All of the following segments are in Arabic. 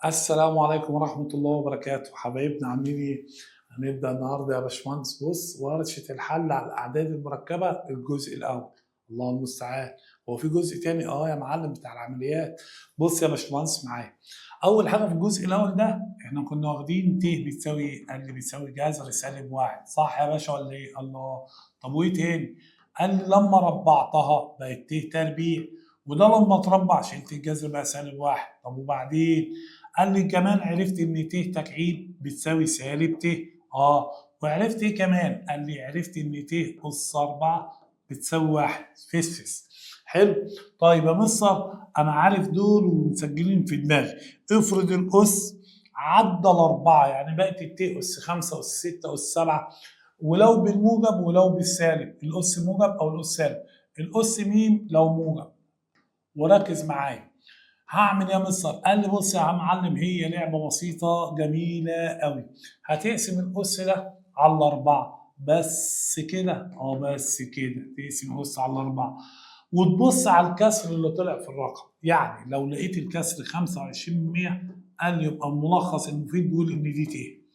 السلام عليكم ورحمة الله وبركاته، حبايبنا عاملين ايه؟ هنبدأ النهارده يا باشمهندس. بص، ورشة الحل على الأعداد المركبة الجزء الأول. الله المستعان. هو في جزء تاني؟ يا معلم، بتاع العمليات. بص يا باشمهندس معايا. أول حاجة في الجزء الأول ده احنا كنا واخدين ت بتساوي ايه؟ قال لي بتساوي جذر -1، صح يا باشا ولا ايه؟ الله. طب وايه تاني؟ قال لي لما ربعتها بقت ت تربيع، وده لما اتربع شلت الجذر بقى -1. طب وبعدين؟ قال لي كمان عرفت ان ت تكعيب بتساوي سالب ت. وعرفت ايه كمان؟ قال لي عرفت ان ت اس 4 بتساوي 1. فسفس. حلو. طيب يا مستر، انا عارف دول ومسجلين في دماغي. افرض الاس عدى الاربعه، يعني بقت الت اس 5 اس 6 اس 7، ولو بالموجب ولو بالسالب، الاس موجب او الاس سالب. الاس ميم لو موجب. وركز معايا. هعمل يا مستر؟ قال لي بص يا عم معلم، هي لعبه بسيطه جميله قوي. هتقسم الاس ده على الاربعه بس كده. بس كده تقسم الاس على الاربعه وتبص على الكسر اللي طلع في الرقم. يعني لو لقيت الكسر 25%، قال لي يبقى الملخص المفيد بيقول ان دي ت.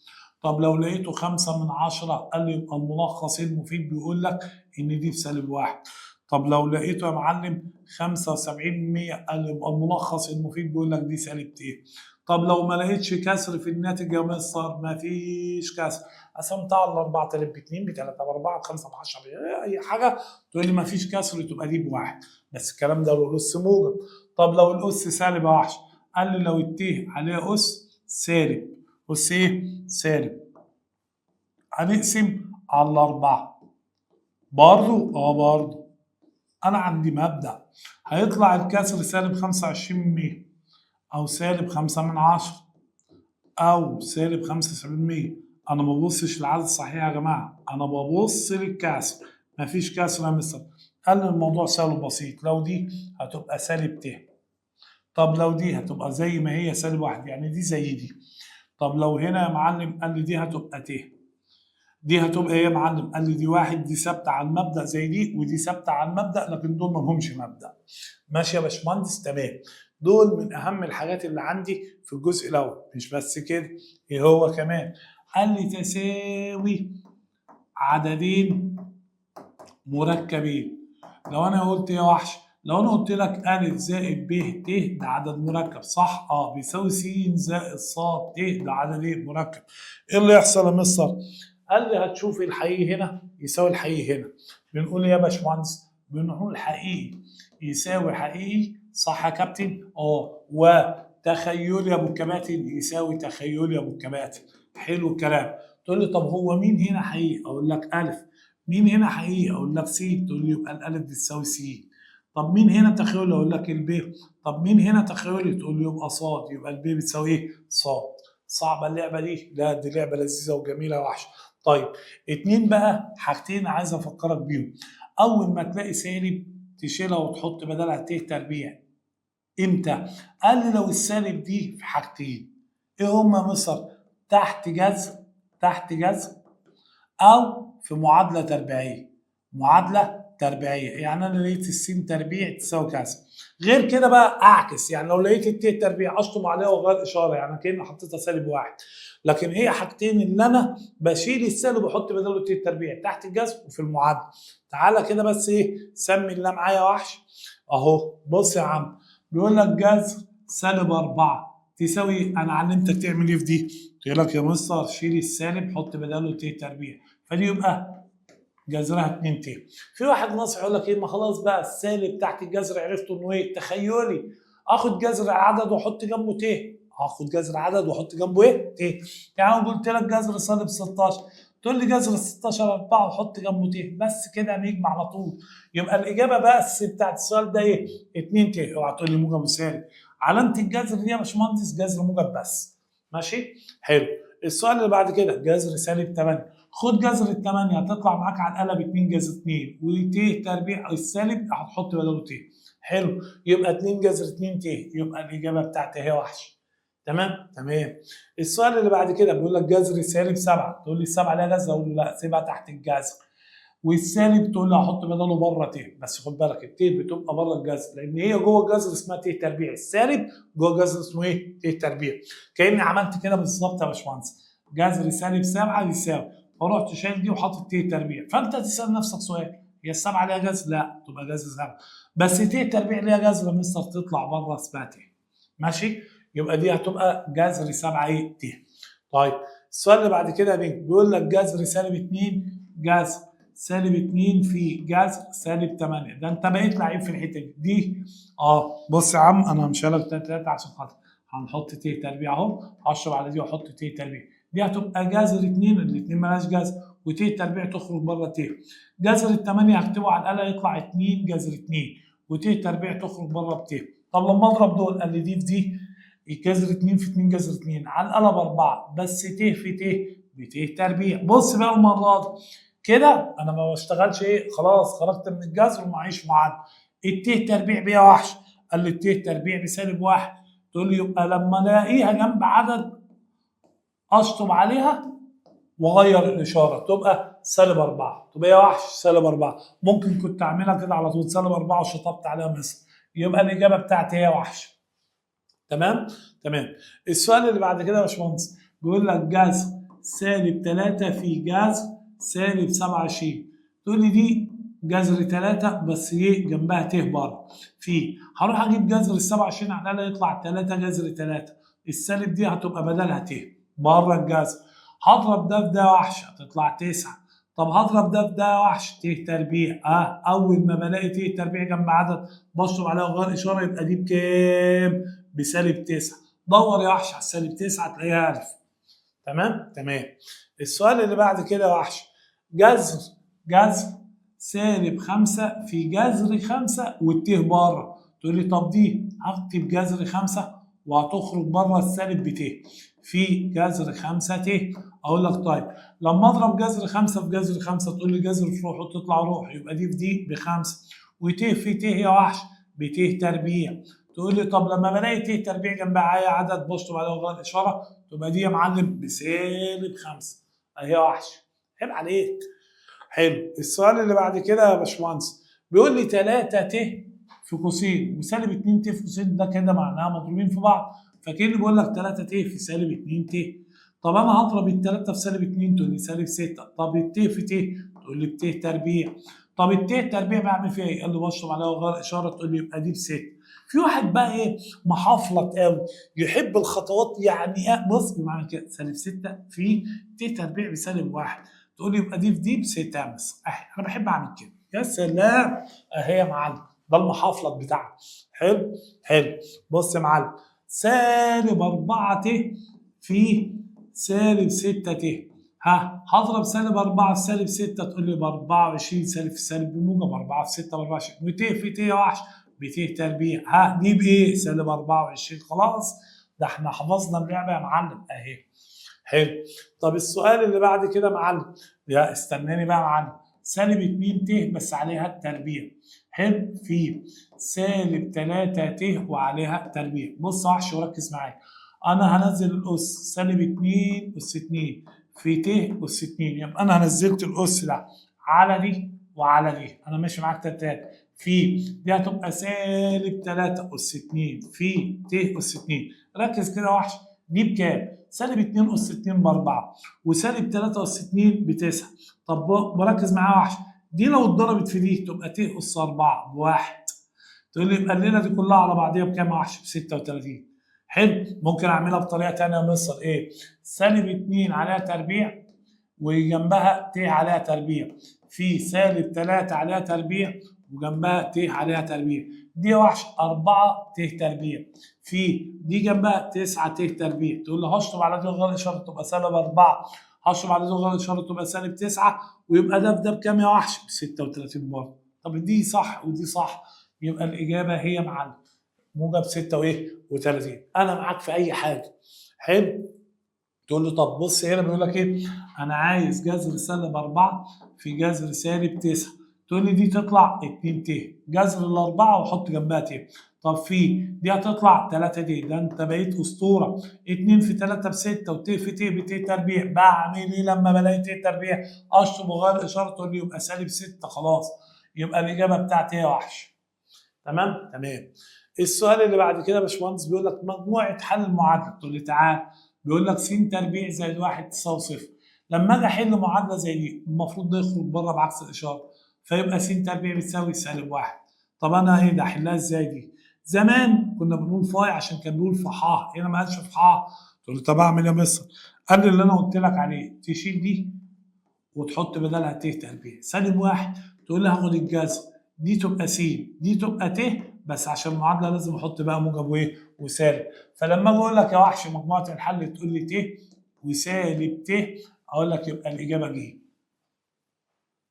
طب لو لقيته 5/10، قال لي يبقى الملخص المفيد بيقول لك ان دي بسالب 1. طب لو لقيته يا معلم 75%، قال لي يبقى الملخص المفيد بيقول لك دي سالب ت. طب لو ما لقيتش كسر في الناتج يا مستر، ما فيش كسر، قسمتها على 4000 ب2 ب3 ب4 ب5 ب10 اي حاجه، تقول لي ما فيش كسر تبقى دي ب1. بس الكلام ده لو الاس موجب. طب لو الاس سالب يا وحش، قال لي لو الت عليها اس سالب، اس ايه؟ سالب، هنقسم على الاربعه برضو. برضو انا عندي مبدأ. هيطلع الكسر سالب 25% او سالب 5/10 او سالب 75%. انا ما ببصش للعدد الصحيح يا جماعه، انا ببص للكسر. مفيش كسر يا مستر. قال لي الموضوع سهل وبسيط. لو دي هتبقى سالب ت، طب لو دي هتبقى زي ما هي -1، يعني دي زي دي. طب لو هنا يا معلم، قال لي دي هتبقى ت، دي هتبقى ايه يا معلم؟ قال لي دي 1، دي ثابته على المبدا زي دي، ودي ثابته على المبدا، لكن دول ما لهمش مبدا. ماشي يا باشمهندس؟ تمام. دول من اهم الحاجات اللي عندي في الجزء الاول. مش بس كده، ايه هو كمان؟ قال لي تساوي عددين مركبين. لو انا قلت يا وحش، لو انا قلت لك ا زائد ب ت ده عدد مركب، صح؟ بيساوي س زائد ص ت ده عدد ايه؟ مركب. ايه اللي يحصل يا مستر؟ قال لي هتشوف الحقيقي هنا يساوي الحقيقي هنا. بنقول ايه يا باشمهندس؟ بنقول حقيقي يساوي حقيقي، صح يا كابتن؟ وتخيلي يا ابو الكباتن يساوي تخيلي يا ابو الكباتن. حلو الكلام. تقول لي طب هو مين هنا حقيقي؟ اقول لك الف. مين هنا حقيقي؟ اقول لك س. تقول لي يبقى الالف بتساوي س. طب مين هنا تخيلي؟ اقول لك الب. طب مين هنا تخيلي؟ تقول لي يبقى ص. يبقى الب بتساوي ايه؟ ص. صعبه اللعبه دي؟ لا، دي لعبه لذيذه وجميله وحشه. طيب، اتنين بقى حاجتين عايز افكرك بيهم. اول ما تلاقي سالب تشيلها وتحط بدلها ت تربيع. امتى؟ قال لي لو السالب دي في حاجتين. ايه هما يا مصر؟ تحت جذر، تحت جذر، او في معادله تربيعيه. معادله تربيعيه يعني انا لقيت السين تربيع تساوي كذا. غير كده بقى اعكس، يعني لو لقيت الت تربيع اشطب عليها واغير اشاره، يعني كاني حطيتها -1. لكن هي حاجتين اللي انا بشيل السالب واحط بداله الت تربيع تحت الجذر وفي المعادله. تعالى كده بس ايه، سمي الله معايا وحش. اهو بص يا عم، بيقول لك جذر -4 تساوي، انا علمتك تعمل ايه في دي؟ قلت لك يا مستر شيل السالب حط بداله ت تربيع، فدي يبقى جذرها 2 ت. في واحد ناصح يقول لك ايه، ما خلاص بقى السالب تحت الجذر عرفته انه ايه؟ تخيلي. اخد جذر عدد واحط جنبه ت. هاخد جذر عدد واحط جنبه ايه؟ ت. يعني انا قلت لك جذر -16، تقول لي جذر 16 4 وحط جنبه ت، بس كده نجمع على طول. يبقى الاجابه بس بتاعت السؤال ده ايه؟ 2 ت. اوعى تقول لي موجب وسالب. علامه الجذر دي يا باشمهندس جذر موجب بس. ماشي؟ حلو. السؤال اللي بعد كده جذر -8. خد جذر ال8 هتطلع معاك على القلم 2 جذر 2 وت تربيع السالب هتحط بداله ت. حلو. يبقى 2 جذر 2 ت، يبقى الاجابه بتاعتي هي وحش. تمام؟ تمام. السؤال اللي بعد كده بيقول لك جذر -7. تقول لي ال7 ليها جذر؟ اقول له لا، سيبها تحت الجذر. والسالب تقول لي هحط بداله بره ت، بس خد بالك الت بتبقى بره الجذر لان هي جوه الجذر اسمها ت تربيع، السالب جوه الجذر اسمه ايه؟ ت تربيع. كاني عملت كده بالظبط يا باشمهندس، جذر سالب 7 يساوي، فرحت شايل دي وحاطط ت تربيع، فانت تسال نفسك سؤال، هي السبعه ليها جذر؟ لا، تبقى جذر 7، بس ت تربيع ليها جذر يا مستر تطلع بره اسمها ت. ماشي؟ يبقى دي هتبقى جذر 7 ايه؟ ت. طيب السؤال اللي بعد كده بيقول لك جذر سالب 2 جذر سالب 2 في جذر سالب 8، ده انت بقيت لعيب في الحته دي. بص يا عم انا مش هلك 3 عشان خاطر هنحط ت تربيع اهو، هشرب على دي واحط ت تربيع، دي هتبقى جذر 2، الاثنين مالهاش جذر، وت تربيع تخرج بره ت. جذر ال 8 هكتبه على الاله يطلع 2 جذر 2، وت تربيع تخرج بره بت. طب لما اضرب دول قال لي دي في دي، جذر 2 في 2 جذر 2 على القلم 4، بس ت في ت بت تربيع. بص بقى المره دي كده انا ما بشتغلش ايه، خلاص خرجت من الجذر ومعيش معادله. الت تربيع بيها وحش، قال لي الت تربيع بسالب 1، تقول لي يبقى لما الاقيها جنب عدد اشطب عليها واغير الاشاره تبقى سالب 4، تبقى هي وحش سالب 4. ممكن كنت اعملها كده على طول سالب 4 وشطبت عليها مثلا، يبقى الاجابه بتاعتي هي وحش. تمام؟ تمام. السؤال اللي بعد كده يا باشمهندس بيقول لك جذر سالب 3 في جذر سالب 27، تقول لي دي جذر 3 بس ايه جنبها ت بره، في هروح اجيب جذر ال 27 على الاقل يطلع 3 جذر 3، السالب دي هتبقى بدلها ت بره الجذر، هضرب ده في ده وحش هتطلع 9، طب هضرب ده في ده وحش ت تربيع، اول ما بلاقي ت تربيع جنب عدد بشطب عليها وغير اشاره، يبقى دي بكام؟ بسالب 9. دور يا وحش على السالب 9 هتلاقيها 1000. تمام؟ تمام. السؤال اللي بعد كده يا وحش جذر سالب 5 في جذر 5 والت بره، تقول لي طب دي هكتب جذر 5 وهتخرج بره السالب بت في جذر 5 ت. اقول لك طيب لما اضرب جذر 5 في جذر 5 تقول لي جذر في روح وتطلع روح، يبقى دي في دي بخمسه، وت في ت هي وحش بت تربيع، تقول لي طب لما بلاقي ت تربيع جنبها اي عدد بشطب عليه وغير اشاره، تبقى دي يا معلم بسالب 5 اهي وحش. عيب عليك. حلو. السؤال اللي بعد كده يا باشمهندس بيقول لي 3 ت في قوسين وسالب 2 ت في قوسين، ده كده معناها مضروبين في بعض، فكأني بقول لك 3 ت في سالب 2 ت. طب انا هضرب الثلاثه في سالب 2 تقول لي سالب 6، طب الت في ت تقول لي بت تربيع، طب الت تربيع بعمل فيها ايه؟ قال لي بشرب عليها وغير اشاره، تقول لي يبقى دي بست. في واحد بقى ايه محافلط قوي يحب الخطوات، يعني بص بمعنى كده سالب 6 في ت تربيع بسالب 1، تقول لي يبقى دي في دي بستة امس. انا بحب اعمل كده. يا سلام اهي يا معلم، ده المحافلط بتاعنا. حلو حلو. بص يا معلم سالب 4 ت في سالب 6 ت، هضرب سالب 4 في سالب 6 تقول لي ب 24 سالب في سالب بموجب 4 في 6 ب 24، وت في ت يا وحش بت تربيع، دي بايه؟ سالب 24. خلاص ده احنا حفظنا اللعبه يا معلم اهي. حلو. طب السؤال اللي بعد كده يا معلم، يا استناني بقى يا معلم، سالب 2 ت بس عليها التربيع، حلو، في سالب 3 ت وعليها تربيع. بص يا وحش وركز معايا، انا هنزل الاس سالب 2 اس 2 في ت اس 2، يبقى انا نزلت الاس ده على دي وعلى دي، انا ماشي معاك تلاتات، في دي هتبقى سالب 3 اس 2 في ت اس 2. ركز كده يا وحش، دي بكام؟ سالب 2 اس 2 ب 4 وسالب 3 اس 2 ب 9. طب بركز معايا وحش، دي لو اتضربت في دي تبقى ت اس 4 بواحد، تقول لي يبقى الليله دي كلها على بعضيها بكام يا وحش؟ ب 36. حلو. ممكن اعملها بطريقه ثانيه يا مصر، ايه؟ سالب 2 عليها تربيع وجنبها ت عليها تربيع، في سالب 3 عليها تربيع وجنبها ت عليها تربيع، دي وحش 4 ت تربيع، في دي جنبها 9 ت تربيع، تقول لي هشطب على دي وغير اشاره تبقى سالب 4، هشطب على دي وغير اشاره تبقى سالب 9، ويبقى ده بده بكام يا وحش؟ ب 36 برضه. طب دي صح ودي صح، يبقى الاجابه هي معلم موجب 6 وايه؟ و30. انا معاك في اي حاجه. حلو. تقول له طب بص هنا بيقول لك ايه؟ انا عايز جذر سالب 4 في جذر سالب 9، تقول لي دي تطلع 2 ت، جذر الاربعه وحط جنبها ت. طب في دي هتطلع 3 ت، ده انت بقيت اسطوره. 2 في 3 ب6 وت في ت بت تربيع. بعمل ايه لما بلاقي ت تربيع؟ اشطب وغير اشارته اللي يبقى -6 خلاص. يبقى الاجابه بتاعتي هي وحش. تمام؟ تمام. السؤال اللي بعد كده يا باشمهندس بيقول لك مجموعه حل المعادله. تقول لي تعال. بيقول لك س تربيع زائد 1 تساوي 0. لما اجي احل معادله زي دي المفروض ده يخرج بره بعكس الاشاره، فيبقى س تربيع بتساوي -1. طب انا ايه ده احلها ازاي دي؟ زمان كنا بنقول فاي عشان كان بيقول فحاه، هنا ما قالش فحاه. تقول لي طب اعمل ايه يا مستر؟ قال لي اللي انا قلت لك عليه، تشيل دي وتحط بدلها ت تربيع. -1 تقول لي هاخد الجذر، دي تبقى س دي تبقى ت، بس عشان المعادله لازم احط بقى موجب وايه وسالب. فلما اجي اقول لك يا وحش مجموعه الحل تقول لي ت وسالب ت، اقول لك يبقى الاجابه ج.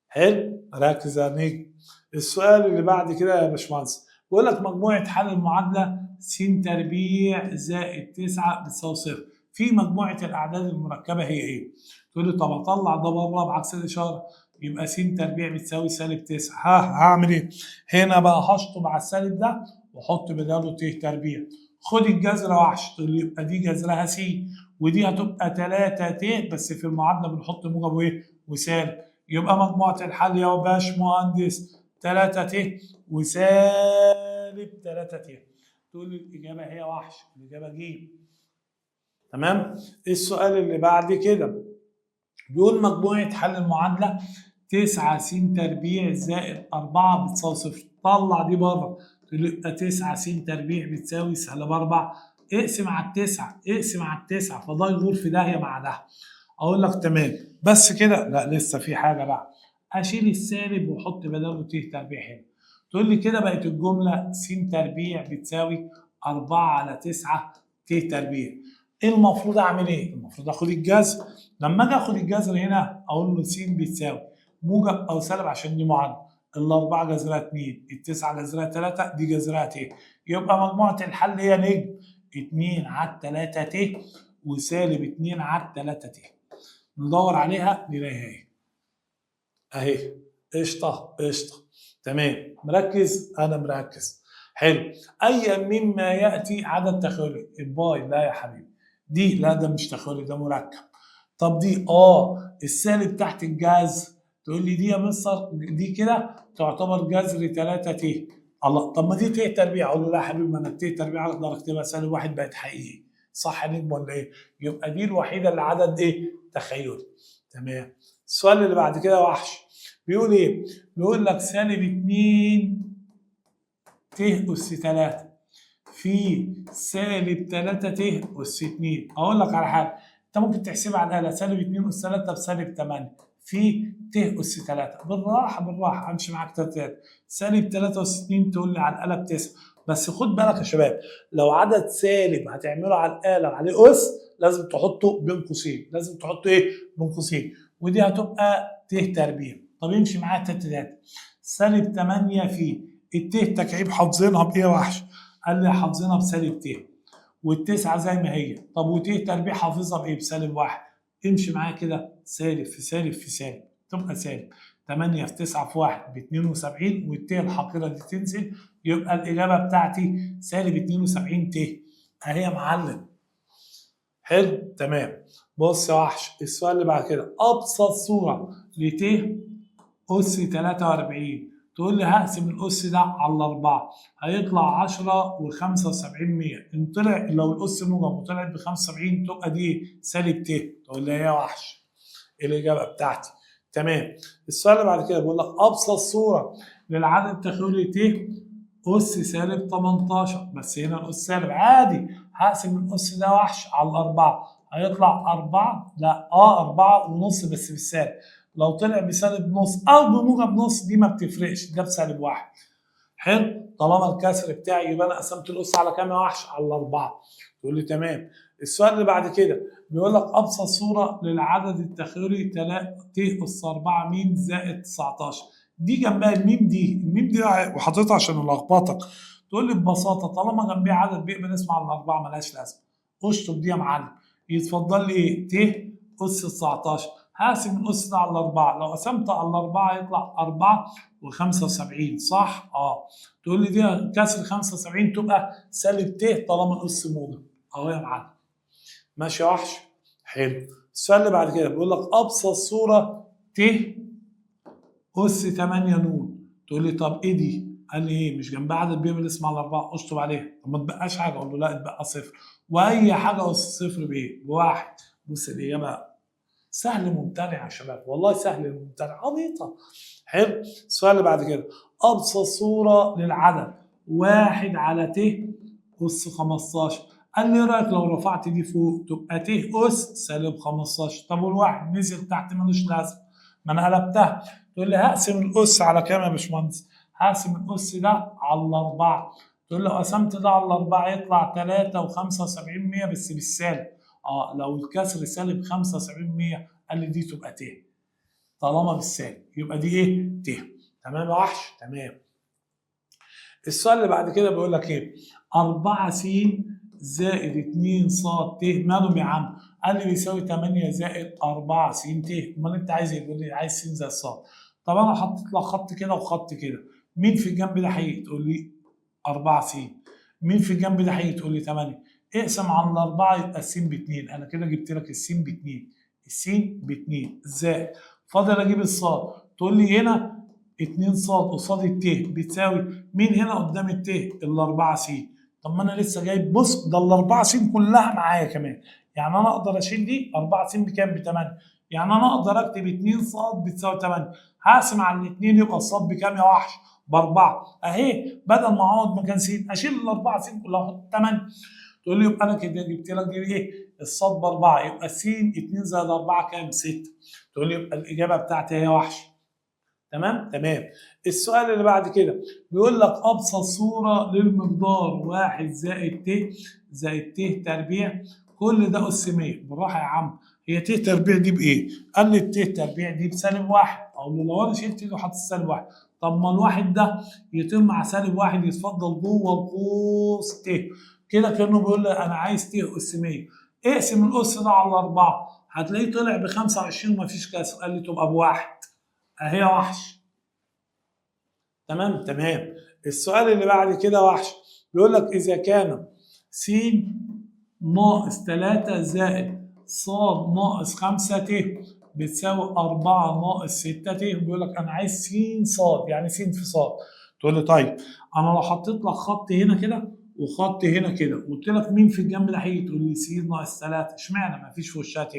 حلو؟ ركز يا نجم. السؤال اللي بعد كده يا باشمهندس بيقول لك مجموعه حل المعادله س تربيع زائد 9 بتساوي 0. في مجموعه الاعداد المركبه هي ايه؟ تقول لي طب اطلع ده بره بعكس الاشاره، يبقى س تربيع بتساوي -9. هعمل ايه؟ هنا بقى هشطب على السالب ده واحط بداله ت تربيع. خد الجذر وحش، تقول لي يبقى دي جذرها س، ودي هتبقى 3 ت، بس في المعادله بنحط موجب وايه وسالب. يبقى مجموعه الحل يا باشمهندس 3 ت وسالب 3 ت. تقول لي الاجابه هي وحش، الاجابه ج. تمام؟ السؤال اللي بعد كده بيقول مجموعة حل المعادلة 9 س تربيع زائد 4 بتساوي 0. طلع دي بره، تبقى 9 س تربيع بتساوي -4. اقسم على التسعة، اقسم على التسعة، فده يغور في داهية مع ده. أقول لك تمام، بس كده؟ لا لسه في حاجة بقى. أشيل السالب وأحط بداله ت تربيع هنا. تقول لي كده بقت الجملة س تربيع بتساوي 4 على 9 ت تربيع. ايه المفروض اعمل ايه؟ المفروض اخد الجذر. لما اجي اخد الجذر هنا اقول له س بتساوي موجب او سالب عشان دي معادله. الاربعه جذرها 2، التسعه جذرها 3، دي جذرها ت. يبقى مجموعه الحل هي نجم 2 على 3 ت وسالب 2 على 3 ت. ندور عليها نلاقيها ايه؟ اهي. قشطه قشطه. تمام. مركز؟ انا مركز. حلو. اي مما ياتي عدد تخيلي. الباي لا يا حبيبي. دي لا ده مش تخيلي ده مركب. طب دي السالب تحت الجذر. تقول لي دي يا مستر دي كده تعتبر جذر 3 ت. الله، طب ما دي ت تربيع. اقول له لا يا حبيبي، ما انا الت تربيع اقدر اكتبها -1 بقت حقيقي. صح يا نجم ولا ايه؟ يبقى دي الوحيده اللي عدد ايه؟ تخيلي. تمام. السؤال اللي بعد كده وحش. بيقول ايه؟ بيقول لك -2 ت أس 3 في -3 ت أس 2. أقول لك على حاجة، أنت ممكن تحسبها على الآلة. -2 أس 3 ب-8 في ت أس 3. بالراحة بالراحة أمشي معاك تلاتات. -3 أس 2 تقول لي على الآلة ب9. بس خد بالك يا شباب، لو عدد سالب هتعمله على الآلة وعليه أس لازم تحطه بين قوسين. لازم تحطه إيه؟ بين قوسين. ودي هتبقى ت تربيع. طب امشي معايا تلاتات. -8 في الت تكعيب حافظينها بايه يا وحش؟ قال لي حافظينها بسالب ت، والتسعه زي ما هي. طب وت تربيع حافظها بايه؟ -1. امشي معايا كده، سالب في سالب في سالب تبقى سالب. 8 في 9 في 1 ب 72، والت الحقيره دي تنزل. يبقى الاجابه بتاعتي -72 ت. اهي يا معلم. حلو. تمام. بص يا وحش، السؤال اللي بعد كده ابسط صوره لت أس 43. تقول لي هقسم الأس ده على الأربعة، هيطلع 10 و75. إن طلع لو الأس موجب وطلعت ب75 تبقى دي سالب ت. تقول لي يا وحش الإجابة بتاعتي. تمام. السؤال اللي بعد كده بيقول لك أبسط صورة للعدد التخيلي ت أس -18. بس هنا الأس سالب عادي، هقسم الأس ده وحش على الأربعة، هيطلع 4. لا 4 ونص بس بالسالب. لو طلع بسالب نص او بموجب نص دي ما بتفرقش، ده بسالب 1. حلو. طالما الكسر بتاعي يبقى انا قسمت الاس على كام يا وحش؟ على 4. تقول لي تمام. السؤال اللي بعد كده بيقول لك ابسط صوره للعدد التخيلي ت اس 4 م زائد 19. دي جنبها الميم دي، الميم دي وحطيتها عشان الخبطك. تقول لي ببساطه طالما جنبيه عدد بيقبل اسمه على الاربعه ملهاش لازمه. اشطب دي يا معلم. يتفضل لي ت اس 19. هقسم الأس ده على 4، لو قسمت على 4 يطلع 4 و75 صح؟ تقول لي دي كسر 75 تبقى سالب ت طالما الأس موجب أهو يا معلم. ماشي يا وحش؟ حلو. السؤال اللي بعد كده بيقول لك أبسط صورة ت أس 8 ن. تقول لي طب إيه دي؟ قال لي إيه؟ مش جنبها عدد بيعمل اسم على 4 أشطب عليها. طب ما تبقاش حاجة، أقول له لا اتبقى صفر. وأي حاجة أس صفر بإيه؟ بواحد. بص الإجابة سهل ممتنع يا شباب، والله سهل ممتنع، عبيطة. حلو. السؤال اللي بعد كده أبسط صورة للعدد 1 على ت أس 15. قال لي إيه رأيك لو رفعت دي فوق تبقى ت أس سالب 15. طب والواحد نزل تحت ملوش لازمة، ما أنا قلبتها. تقول لي هقسم الأس على كام يا باشمهندس؟ هقسم الأس ده على 4. تقول لي لو قسمت ده على 4 يطلع 3 و75 بس بالسالب. لو الكسر سالب 75 قال لي دي تبقى ت طالما بالسالب، يبقى دي ايه؟ ت. تمام يا وحش؟ تمام. السؤال اللي بعد كده بيقول لك ايه؟ 4 س زائد 2 ص ت مالهم يا عم؟ قال لي بيساوي 8 زائد 4 س ت. امال انت عايز ايه؟ بيقول لي عايز س زائد ص. طب انا حطيت لك خط كده وخط كده، مين في الجنب ده هيجي؟ تقول لي 4 س. مين في الجنب ده هيجي؟ تقول لي 8. اقسم على الأربعة يبقى الس ب2. أنا كده جبت لك الس ب2. الس ب2 زائد فاضل أجيب الصاد. تقول لي هنا 2 صاد قصاد الت بتساوي مين هنا قدام الت؟ ال4 س. طب ما أنا لسه جايب، بص ده ال4 س كلها معايا كمان، يعني أنا أقدر أشيل دي 4 س بكام؟ ب8. يعني أنا أقدر أكتب 2 صاد بتساوي 8. هقسم على الاثنين يبقى الصاد بكام يا وحش؟ ب4 اهي. بدل ما اقعد مكان س اشيل ال4 س كلها احط 8. تقول لي يبقى انا كده جبت لك دي ايه؟ الصاد ب4 يبقى س 2 زائد 4 كام؟ 6. تقول لي يبقى الاجابه بتاعتي هي وحش. تمام؟ تمام. السؤال اللي بعد كده بيقول لك ابسط صوره للمقدار 1 زائد ت زائد ت تربيع كل ده اس 100. بالراحه يا عم، هي ت تربيع دي بايه؟ قال لي الت تربيع دي بسالب 1. اقول له لو انا شلت دي وحطيت سالب 1، طب ما الواحد ده يتم مع سالب 1 يتفضل جوه القوس ت. كده كانه بيقول لي انا عايز ت اس 100. اقسم الاس ده على 4 هتلاقيه طلع ب 25 ومفيش كسر. قال لي تبقى بواحد اهي وحش. تمام؟ تمام. السؤال اللي بعد كده وحش، بيقول لك إذا كان س ناقص 3 زائد ص ناقص 5 ت بتساوي 4 ناقص 6 ت. بيقول لك أنا عايز س ص، يعني س في ص. تقول لي طيب أنا لو حطيت لك خط هنا كده وخط هنا كده قلت لك مين في الجنب ده هيجي؟ تقول لي س ناقص 3. اشمعنى؟ ما فيش في وشها ت.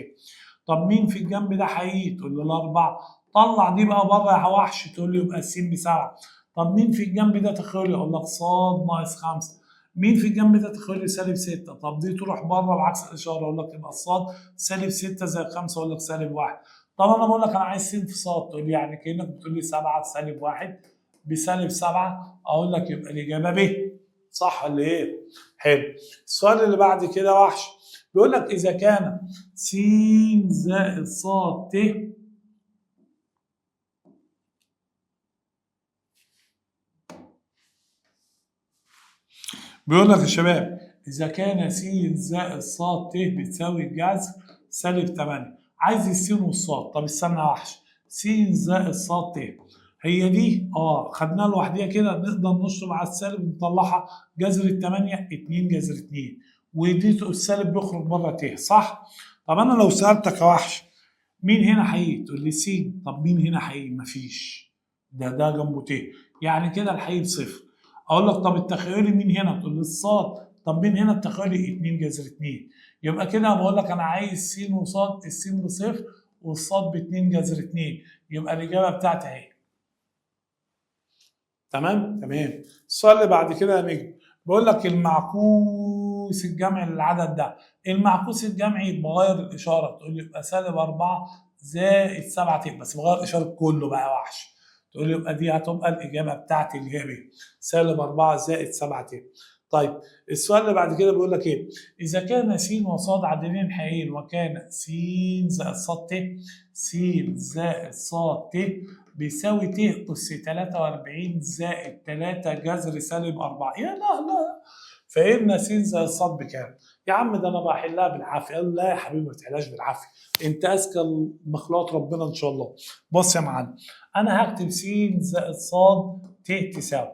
طب مين في الجنب ده هيجي؟ تقول لي الأربعة. طلع دي بقى بره يا وحش. تقول لي يبقى الس ب7. طب مين في الجنب ده تخيلي؟ اقول لك ص ناقص 5. مين في الجنب ده تخيلي؟ سالب 6. طب دي تروح بره بعكس الاشاره، اقول لك يبقى الصاد سالب 6 زائد 5 اقول لك سالب 1. طب انا بقول لك انا عايز س في صاد، تقول لي يعني كانك بتقول لي 7 سالب 1 بسالب 7. اقول لك يبقى الاجابه ب. صح ولا ايه؟ حلو. السؤال اللي بعد كده وحش، بيقول لك اذا كان س زائد ص ت بيقول لك يا شباب إذا كان س زائد ص ت بتساوي الجذر سالب 8. عايز السين والصاد. طب استنى يا وحش، س زائد ص ت هي دي خدناها لوحديها كده، نقدر نشطب على السالب نطلعها جذر ال 8 2 جذر 2 ودي السالب بيخرج بره ت صح؟ طب أنا لو سألتك يا وحش مين هنا هيجي؟ تقول لي س. طب مين هنا هيجي؟ مفيش، ده جنبه ت، يعني كده الحي بصفر. اقول لك طب التخيلي مين هنا؟ تقول لي الصاد. طب مين هنا التخيلي؟ 2 جذر 2. يبقى كده بقول لك انا عايز س وصاد، السين بصفر والصاد ب 2 جذر 2. يبقى الاجابه بتاعتي اهي. تمام؟ تمام. السؤال اللي بعد كده يا نجم بقول لك المعكوس الجمعي للعدد ده. المعكوس الجمعي بغير الاشاره، تقول لي يبقى سالب 4 زائد 7 ت، بس بغير اشاره كله بقى يا وحش. تقول لي يبقى دي هتبقى الاجابه بتاعتي اللي هي ب سالب 4 زائد 7 ت. طيب السؤال اللي بعد كده بيقول لك ايه؟ اذا كان س وصاد عددين حقيقيين وكان س زائد ص ت س زائد ص ت بيساوي ت أس 43 زائد 3 جذر سالب 4. يا لا لا، فإن س زائد ص بكام؟ يا عم ده أنا بحلها بالعافية. قال لا يا حبيبي ما تحلهاش بالعافية، أنت أذكى مخلوقات ربنا إن شاء الله. بص يا معلم، أنا هكتب س زائد ص ت تساوي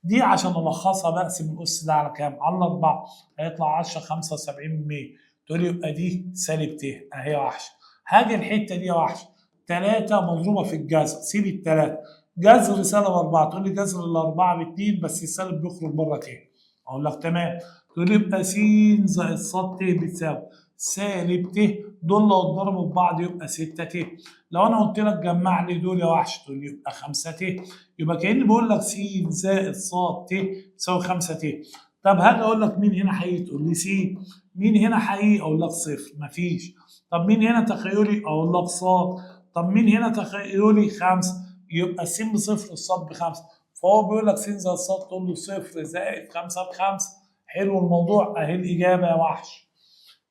دي عشان ألخصها بقسم الأس ده على كام؟ على 4 هيطلع 10 75 100. تقول لي يبقى دي سالب ت أهي وحش. هاجي الحتة دي يا وحش 3 مضروبة في الجذر، سيب التلاتة جذر سالب 4. تقول لي جذر الأربعة ب2 بس السالب بيخرج بره ت. أقول لك تمام. تقول لي يبقى س زائد ص ت بتساوي سالب ت، دول لو اتضربوا في بعض يبقى 6 ت. لو أنا قلت لك جمع لي دول يا وحش تقول لي يبقى 5 ت. يبقى كأني بقول لك س زائد ص ت تساوي 5 ت. طب هاجي أقول لك مين هنا حقيقي؟ تقول لي س. مين هنا حقيقي؟ أقول لك صفر مفيش. طب مين هنا تخيلي؟ أقول لك ص. طب مين هنا تخيلي؟ 5. يبقى الس بصفر الصاد ب5. فهو بيقول لك س زائد ص تقول له صفر زائد 5 ب5. حلو الموضوع، اهي الاجابه يا وحش.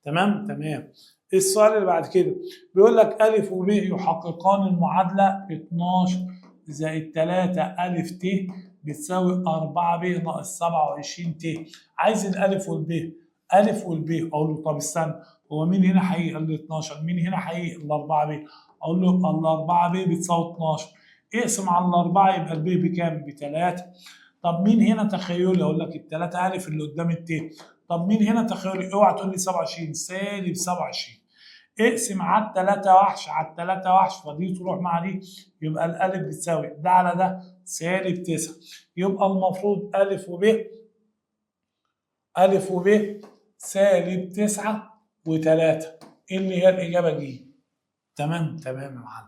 تمام تمام. السؤال اللي بعد كده بيقول لك أ وب يحققان المعادله 12 زائد 3 أ ت بتساوي 4 ب ناقص 27 ت. عايز الألف والب. ألف والب أقول له طب استنى، هو مين هنا حقيقي؟ قال لي 12. مين هنا حقيقي؟ الأربعة ب. أقول له الأربعة ب بتساوي 12. اقسم على الأربعة يبقى الب بكام؟ ب3. طب مين هنا تخيلي؟ أقول لك التلاتة ألف اللي قدام الت. طب مين هنا تخيلي؟ اوعى تقول لي 27 سالب 27. اقسم على التلاتة وحش على التلاتة وحش، فدي تروح مع دي يبقى الألف بتساوي ده على ده سالب 9. يبقى المفروض أ وب أ وب سالب 9 و3 اللي هي الإجابة ج. تمام تمام يا معلم.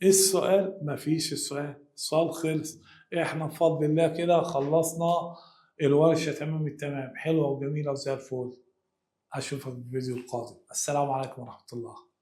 السؤال مفيش السؤال خلص. احنا بفضل الله كده خلصنا الورشة تمام التمام، حلوة وجميلة وزي الفل. أشوفك في الفيديو القادم. السلام عليكم ورحمة الله.